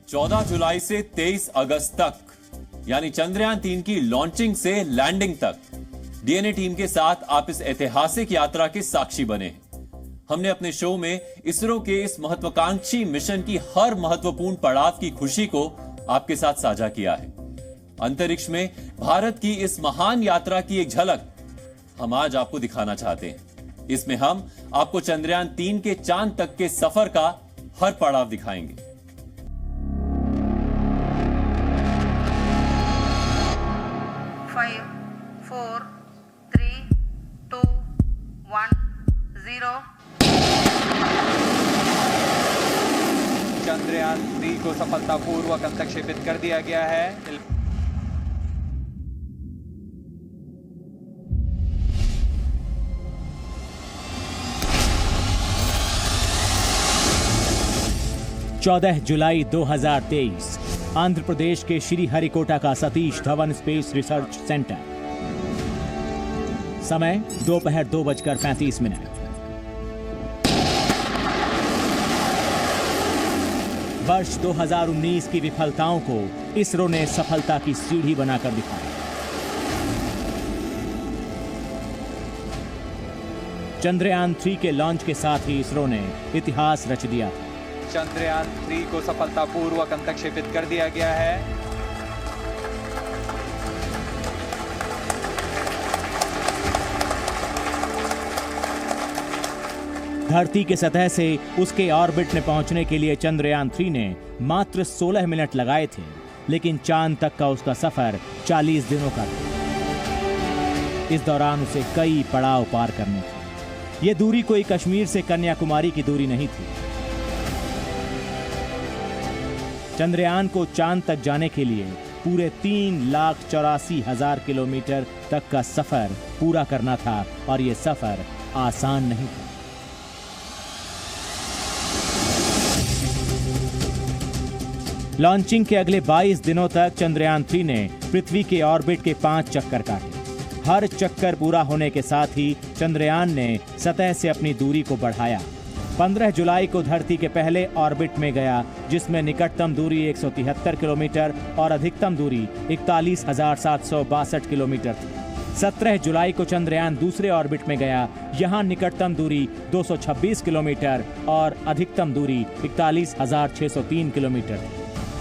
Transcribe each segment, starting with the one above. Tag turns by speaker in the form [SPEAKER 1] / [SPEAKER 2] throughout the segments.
[SPEAKER 1] 14 जुलाई से 23 अगस्त तक यानी चंद्रयान 3 की लॉन्चिंग से लैंडिंग तक डीएनए टीम के साथ आप इस ऐतिहासिक यात्रा के साक्षी बने हैं। हमने अपने शो में इसरो के इस महत्वाकांक्षी मिशन की हर महत्वपूर्ण पड़ाव की खुशी को आपके साथ साझा किया है। अंतरिक्ष में भारत की इस महान यात्रा की एक झलक हम आज आपको दिखाना चाहते हैं। इसमें हम आपको चंद्रयान 3 के चांद तक के सफर का हर पड़ाव दिखाएंगे।
[SPEAKER 2] 5, 4, 3, 2, 1, 0।
[SPEAKER 3] चंद्रयान 3 को सफलतापूर्वक अंतक्षेपित कर दिया गया है।
[SPEAKER 4] चौदह जुलाई 2023 आंध्र प्रदेश के श्रीहरिकोटा का Satish Dhawan space research centre. समय दोपहर 2:35। वर्ष 2019 की विफलताओं को इसरो ने सफलता की सीढ़ी बनाकर दिखाया। चंद्रयान 3 के लॉन्च के साथ ही इसरो ने इतिहास रच दिया।
[SPEAKER 3] चंद्रयान 3 को सफलतापूर्वक अंतक्षेपित कर दिया गया है।
[SPEAKER 4] धरती के सतह से उसके ऑर्बिट में पहुंचने के लिए चंद्रयान 3 ने मात्र 16 मिनट लगाए थे, लेकिन चांद तक का उसका सफर 40 दिनों का था। इस दौरान उसे कई पड़ाव पार करने थे। यह दूरी कोई कश्मीर से कन्याकुमारी की दूरी नहीं थी। चंद्रयान को चांद तक जाने के लिए पूरे 3,84,000 किलोमीटर तक का सफर पूरा करना था और यह सफर आसान नहीं था। लॉन्चिंग के अगले 22 दिनों तक चंद्रयान 3 ने पृथ्वी के ऑर्बिट के 5 चक्कर काटे। हर चक्कर पूरा होने के साथ ही चंद्रयान ने सतह से अपनी दूरी को बढ़ाया। 15 जुलाई को धरती के पहले ऑर्बिट में गया, जिसमें निकटतम दूरी 173 किलोमीटर और अधिकतम दूरी 41,762 किलोमीटर थी। 17 जुलाई को चंद्रयान दूसरे ऑर्बिट में गया। यहां निकटतम दूरी 226 किलोमीटर और अधिकतम दूरी 41,603 किलोमीटर थी।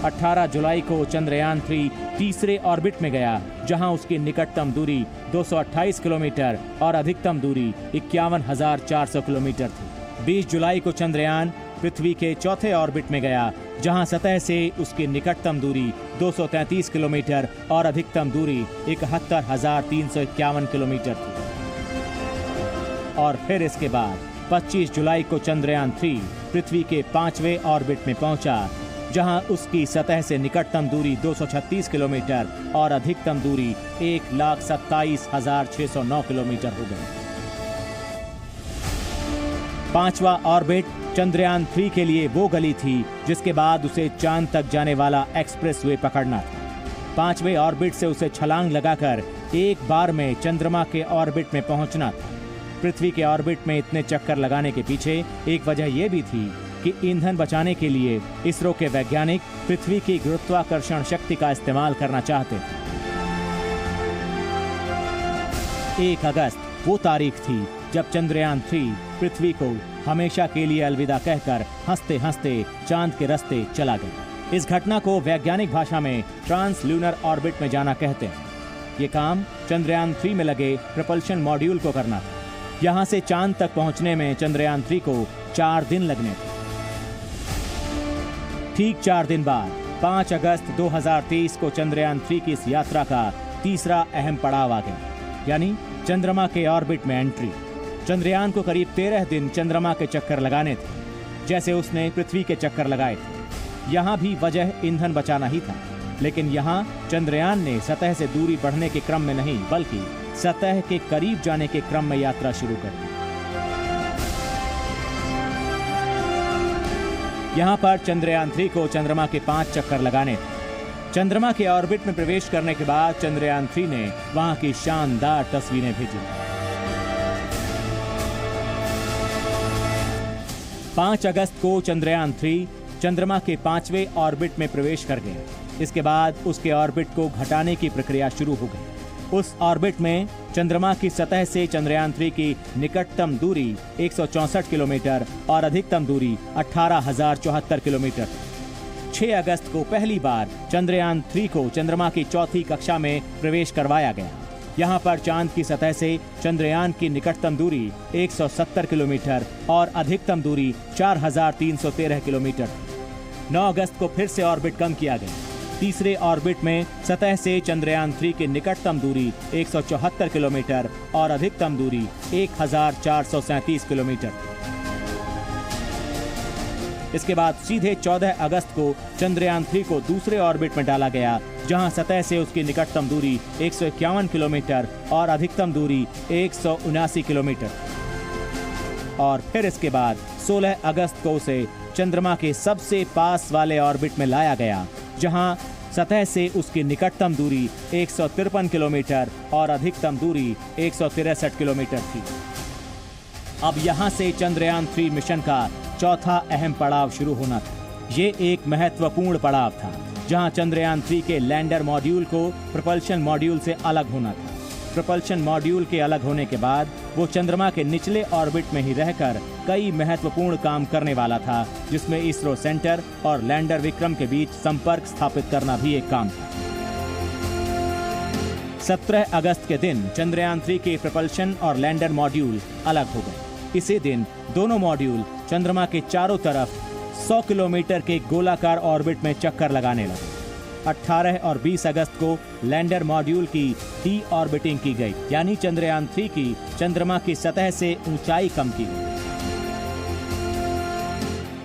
[SPEAKER 4] 18 जुलाई को चंद्रयान 3 तीसरे ऑर्बिट में गया, जहां उसकी निकटतम दूरी 228 किलोमीटर और अधिकतम दूरी 51,400 किलोमीटर थी। 20 जुलाई को चंद्रयान पृथ्वी के चौथे ऑर्बिट में गया, जहां सतह से उसकी निकटतम दूरी 233 किलोमीटर और अधिकतम दूरी 71,351 किलोमीटर थी। और फिर इसके बाद 25 जुलाई को चंद्रयान 3 पृथ्वी के 5वें ऑर्बिट में पहुंचा, जहां उसकी सतह से निकटतम दूरी 236 किलोमीटर और अधिकतम दूरी 1,27,609 किलोमीटर हो गई। 5वां ऑर्बिट चंद्रयान 3 के लिए वो गली थी जिसके बाद उसे चांद तक जाने वाला एक्सप्रेसवे पकड़ना था। 5वें ऑर्बिट से उसे छलांग लगाकर एक बार में चंद्रमा के ऑर्बिट में पहुंचना था। पृथ्वी के ऑर्बिट में इतने चक्कर लगाने के पीछे एक वजह यह भी थी कि ईंधन बचाने के लिए इसरो के वैज्ञानिक पृथ्वी की गुरुत्वाकर्षण शक्ति का इस्तेमाल करना चाहते थे। 1 अगस्त वो तारीख थी जब चंद्रयान 3 पृथ्वी को हमेशा के लिए अलविदा कहकर हंसते हंसते चांद के रास्ते चला गया। इस घटना को वैज्ञानिक भाषा में ट्रांसल्यूनर ऑर्बिट में जाना कहते हैं। ये काम चंद्रयान 3 में लगे प्रपल्शन मॉड्यूल को करना था। यहां से चांद तक पहुंचने में चंद्रयान 3 को 4 दिन लगने थे। ठीक 4 दिन बाद 5 अगस्त 2023 को चंद्रयान 3 की इस यात्रा का तीसरा अहम पड़ाव आ गया, यानी चंद्रमा के ऑर्बिट में एंट्री। चंद्रयान को करीब 13 दिन चंद्रमा के चक्कर लगाने थे, जैसे उसने पृथ्वी के चक्कर लगाए थे। यहाँ भी वजह ईंधन बचाना ही था, लेकिन यहाँ चंद्रयान ने सतह से दूरी बढ़ने के क्रम में नहीं, बल्कि सतह के करीब जाने के क्रम में यात्रा शुरू कर दी। यहाँ पर चंद्रयान 3 को चंद्रमा के 5 चक्कर लगाने थे। चंद्रमा के ऑर्बिट में प्रवेश करने के बाद चंद्रयान 3 ने वहां की शानदार तस्वीरें भेजी। 5 अगस्त को चंद्रयान 3 चंद्रमा के 5वें ऑर्बिट में प्रवेश कर गया। इसके बाद उसके ऑर्बिट को घटाने की प्रक्रिया शुरू हो गई। उस ऑर्बिट में चंद्रमा की सतह से चंद्रयान 3 की निकटतम दूरी 164 किलोमीटर और अधिकतम दूरी 18,074 किलोमीटर। 6 अगस्त को पहली बार चंद्रयान 3 को चंद्रमा की चौथी कक्षा में प्रवेश करवाया गया। यहाँ पर चांद की सतह से चंद्रयान की निकटतम दूरी 170 किलोमीटर और अधिकतम दूरी 4,313 किलोमीटर। 9 अगस्त को फिर से ऑर्बिट कम किया गया। तीसरे ऑर्बिट में सतह से चंद्रयान 3 की निकटतम दूरी 174 किलोमीटर और अधिकतम दूरी 1,437 किलोमीटर। इसके बाद सीधे 14 अगस्त को चंद्रयान 3 को दूसरे ऑर्बिट में डाला गया, जहां सतह से उसकी निकटतम दूरी 151 किलोमीटर और अधिकतम दूरी 179 किलोमीटर। और फिर इसके बाद 16 अगस्त को उसे चंद्रमा के सबसे पास वाले ऑर्बिट में लाया गया, जहां सतह से उसकी निकटतम दूरी 153 किलोमीटर और अधिकतम दूरी 163 किलोमीटर थी। अब यहां से चंद्रयान 3 मिशन का चौथा अहम पड़ाव शुरू होना था। ये एक महत्वपूर्ण पड़ाव था, जहां चंद्रयान 3 के लैंडर मॉड्यूल को प्रपल्शन मॉड्यूल से अलग होना था। प्रपल्शन मॉड्यूल के अलग होने के बाद वो चंद्रमा के निचले ऑर्बिट में ही रहकर कई महत्वपूर्ण काम करने वाला था, जिसमें इसरो सेंटर और लैंडर विक्रम के बीच संपर्क स्थापित करना भी एक काम था। 17 अगस्त के दिन चंद्रयान 3 के प्रपल्शन और लैंडर मॉड्यूल अलग हो गए। इसी दिन दोनों मॉड्यूल चंद्रमा के चारों तरफ 100 किलोमीटर के गोलाकार ऑर्बिट में चक्कर लगाने लगे। 18 और 20 अगस्त को लैंडर मॉड्यूल की डी ऑर्बिटिंग की गई, यानी चंद्रयान 3 की चंद्रमा की सतह से ऊंचाई कम की गई।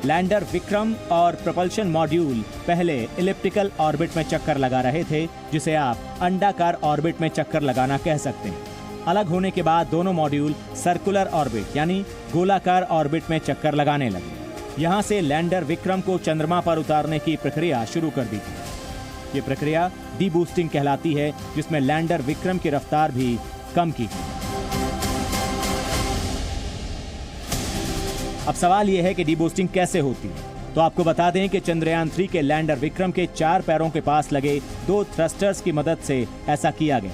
[SPEAKER 4] लैंडर विक्रम और प्रपल्शन मॉड्यूल पहले इलिप्टिकल ऑर्बिट में चक्कर लगा रहे थे, जिसे आप अंडाकार ऑर्बिट में चक्कर लगाना कह सकते हैं। अलग होने के बाद दोनों मॉड्यूल सर्कुलर ऑर्बिट यानी गोलाकार ऑर्बिट में चक्कर लगाने लगे। यहाँ से लैंडर विक्रम को चंद्रमा पर उतारने की प्रक्रिया शुरू कर दी थी। ये प्रक्रिया डीबूस्टिंग कहलाती है, जिसमें लैंडर विक्रम की रफ्तार भी कम की गई। अब सवाल यह है कि डीबूस्टिंग कैसे होती है। तो आपको बता दें कि चंद्रयान 3 के लैंडर विक्रम के 4 पैरों के पास लगे 2 थ्रस्टर्स की मदद से ऐसा किया गया।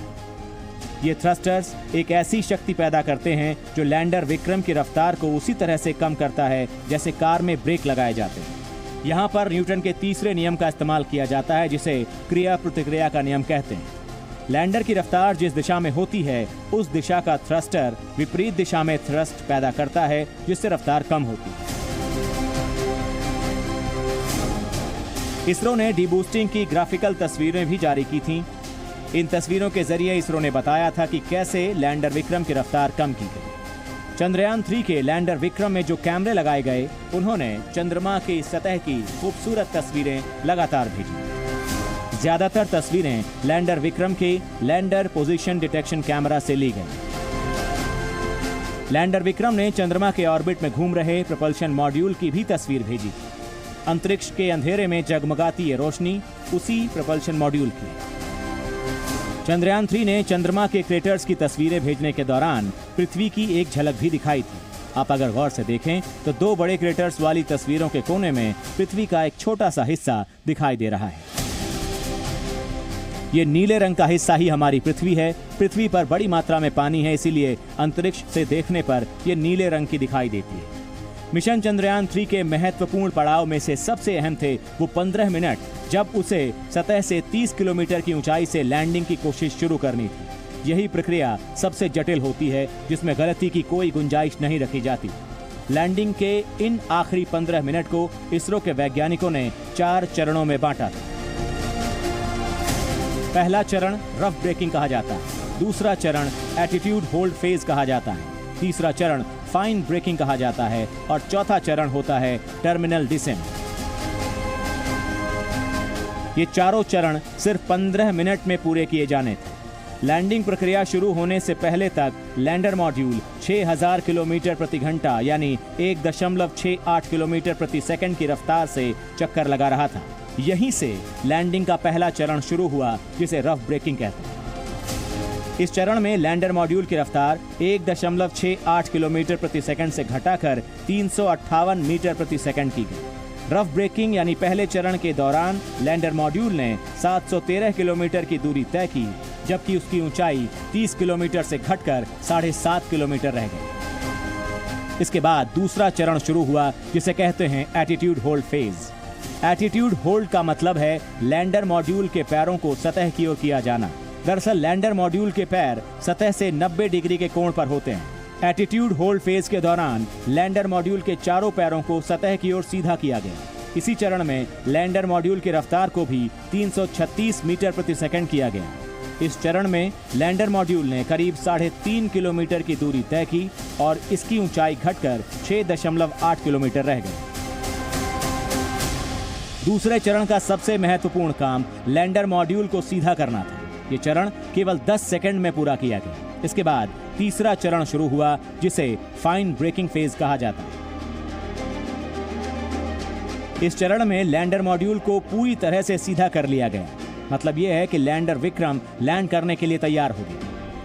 [SPEAKER 4] ये थ्रस्टर्स एक ऐसी शक्ति पैदा करते हैं जो लैंडर विक्रम की रफ्तार को उसी तरह से कम करता है जैसे कार में ब्रेक लगाए जाते हैं। यहाँ पर न्यूटन के तीसरे नियम का इस्तेमाल किया जाता है, जिसे क्रिया प्रतिक्रिया का नियम कहते हैं। लैंडर की रफ्तार जिस दिशा में होती है, उस दिशा का थ्रस्टर विपरीत दिशा में थ्रस्ट पैदा करता है, जिससे रफ्तार कम होती है। इसरो ने डीबूस्टिंग की ग्राफिकल तस्वीरें भी जारी की थीं। इन तस्वीरों के जरिए इसरो ने बताया था कि कैसे लैंडर विक्रम की रफ्तार कम की गई। चंद्रयान 3 के लैंडर विक्रम में जो कैमरे लगाए गए, उन्होंने चंद्रमा की सतह की खूबसूरत तस्वीरें लगातार भेजी। ज्यादातर तस्वीरें लैंडर विक्रम के लैंडर पोजीशन डिटेक्शन कैमरा से ली गई। लैंडर विक्रम ने चंद्रमा के ऑर्बिट में घूम रहे प्रपल्शन मॉड्यूल की भी तस्वीर भेजी। अंतरिक्ष के अंधेरे में जगमगाती ये रोशनी उसी प्रपल्शन मॉड्यूल की। चंद्रयान 3 ने चंद्रमा के क्रेटर्स की तस्वीरें भेजने के दौरान पृथ्वी की एक झलक भी दिखाई थी। आप अगर गौर से देखें तो 2 बड़े क्रेटर्स वाली तस्वीरों के कोने में पृथ्वी का एक छोटा सा हिस्सा दिखाई दे रहा है। ये नीले रंग का हिस्सा ही हमारी पृथ्वी है। पृथ्वी पर बड़ी मात्रा में पानी है, इसीलिए अंतरिक्ष से देखने पर यह नीले रंग की दिखाई देती है। मिशन चंद्रयान 3 के महत्वपूर्ण पड़ाव में से सबसे अहम थे वो 15 मिनट, जब उसे सतह से 30 किलोमीटर की ऊंचाई से लैंडिंग की कोशिश शुरू करनी थी। यही प्रक्रिया सबसे जटिल होती है, जिसमें गलती की कोई गुंजाइश नहीं रखी जाती। लैंडिंग के इन आखिरी 15 मिनट को इसरो के वैज्ञानिकों ने 4 चरणों में बांटा था। पहला चरण रफ ब्रेकिंग कहा जाता है, दूसरा चरण एटीट्यूड होल्ड फेज कहा जाता है, तीसरा चरण फाइन ब्रेकिंग कहा जाता है और चौथा चरण होता है टर्मिनल डिसेंट। ये चारों चरण सिर्फ 15 मिनट में पूरे किए जाने थे। लैंडिंग प्रक्रिया शुरू होने से पहले तक लैंडर मॉड्यूल 6000 किलोमीटर प्रति घंटा यानी 1.68 किलोमीटर प्रति सेकंड की रफ्तार से चक्कर लगा रहा था। यहीं से लैंडिंग का पहला चरण शुरू हुआ, जिसे रफ ब्रेकिंग कहते हैं। इस चरण में लैंडर मॉड्यूल की रफ्तार 1.68 किलोमीटर प्रति सेकंड से घटाकर 358 मीटर प्रति सेकंड की गई। रफ ब्रेकिंग यानी पहले चरण के दौरान लैंडर मॉड्यूल ने 713 किलोमीटर की दूरी तय की, जबकि उसकी ऊंचाई 30 किलोमीटर से घटकर 7.5 किलोमीटर रह गई। इसके बाद दूसरा चरण शुरू हुआ, जिसे कहते हैं attitude hold phase. Attitude hold का मतलब है लैंडर मॉड्यूल के पैरों को सतह की ओर किया जाना। दरअसल लैंडर मॉड्यूल के पैर सतह से 90 डिग्री के कोण पर होते हैं। एटीट्यूड होल्ड फेज के दौरान लैंडर मॉड्यूल के चारों पैरों को सतह की ओर सीधा किया गया। इसी चरण में लैंडर मॉड्यूल की रफ्तार को भी 336 मीटर प्रति सेकंड किया गया। इस चरण में लैंडर मॉड्यूल ने करीब 3.5 किलोमीटर की दूरी तय की और इसकी ऊंचाई घटकर 6.8 किलोमीटर रह गई। दूसरे चरण का सबसे महत्वपूर्ण काम लैंडर मॉड्यूल को सीधा करना था। ये चरण केवल 10 सेकंड में पूरा किया गया। इसके बाद तीसरा चरण शुरू हुआ, जिसे फाइन ब्रेकिंग फेज कहा जाता है। इस चरण में लैंडर मॉड्यूल को पूरी तरह से सीधा कर लिया गया। मतलब यह है कि लैंडर विक्रम लैंड करने के लिए तैयार हो गया।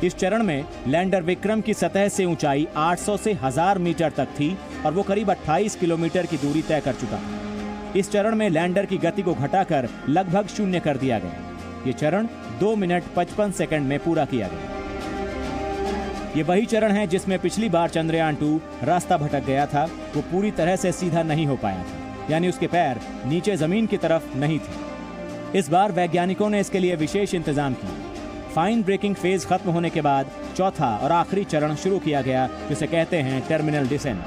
[SPEAKER 4] इस चरण में लैंडर विक्रम की सतह से ऊंचाई 800 से 1000 मीटर तक थी और वो करीब 28 किलोमीटर की दूरी तय कर चुका था। इस चरण में लैंडर की गति को घटाकर लगभग 0 कर दिया गया। ये चरण 2 मिनट 55 सेकंड में पूरा किया गया। ये वही चरण है जिसमें पिछली बार चंद्रयान 2 रास्ता भटक गया था। वो पूरी तरह से सीधा नहीं हो पाया था, यानी उसके पैर नीचे जमीन की तरफ नहीं थे। इस बार वैज्ञानिकों ने इसके लिए विशेष इंतजाम किया। फाइन ब्रेकिंग फेज खत्म होने के बाद चौथा और आखिरी चरण शुरू किया गया, जिसे कहते हैं टर्मिनल डिसेंट।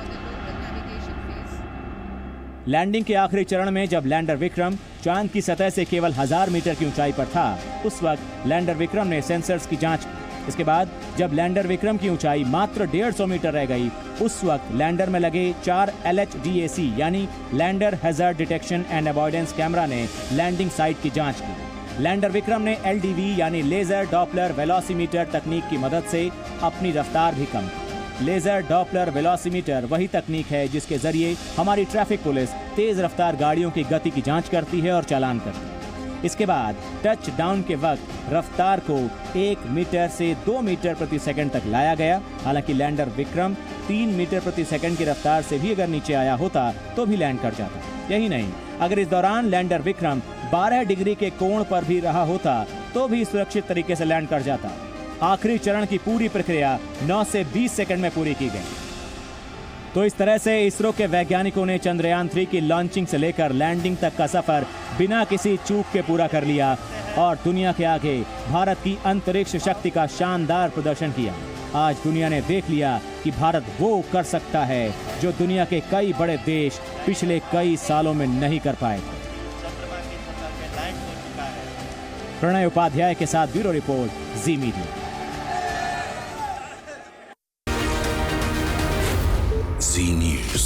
[SPEAKER 4] लैंडिंग के आखिरी चरण में जब लैंडर विक्रम चांद की सतह से केवल 1000 मीटर की ऊंचाई पर था, उस वक्त लैंडर विक्रम ने सेंसर्स की जांच की। इसके बाद जब लैंडर विक्रम की ऊंचाई मात्र 150 मीटर रह गई, उस वक्त लैंडर में लगे 4 LHDAC यानी lander hazard detection and avoidance camera ने लैंडिंग साइट की जांच की। लैंडर विक्रम ने LDV यानी लेजर डॉपलर वेलोसीमीटर तकनीक की मदद से अपनी रफ्तार भी कम की। लेजर डॉपलर वेलोसीमीटर वही तकनीक है जिसके जरिए हमारी ट्रैफिक पुलिस तेज रफ्तार गाड़ियों की गति की जांच करती है और चालान करती है। इसके बाद टच डाउन के वक्त रफ्तार को 1 मीटर से 2 मीटर प्रति सेकंड तक लाया गया। हालांकि लैंडर विक्रम 3 मीटर प्रति सेकंड की रफ्तार से भी अगर नीचे आया होता तो भी लैंड कर जाता। यही नहीं, अगर इस दौरान लैंडर विक्रम 12 डिग्री के कोण पर भी रहा होता तो भी सुरक्षित तरीके से लैंड कर जाता। आखिरी चरण की पूरी प्रक्रिया 9 से 20 सेकंड में पूरी की गई। तो इस तरह से इसरो के वैज्ञानिकों ने चंद्रयान 3 की लॉन्चिंग से लेकर लैंडिंग तक का सफर बिना किसी चूक के पूरा कर लिया और दुनिया के आगे भारत की अंतरिक्ष शक्ति का शानदार प्रदर्शन किया। आज दुनिया ने देख लिया कि भारत वो कर सकता है जो दुनिया के कई बड़े देश पिछले कई सालों में नहीं कर पाए थे। प्रणय उपाध्याय के साथ ब्यूरो रिपोर्ट, जी मीडिया।
[SPEAKER 5] Z News.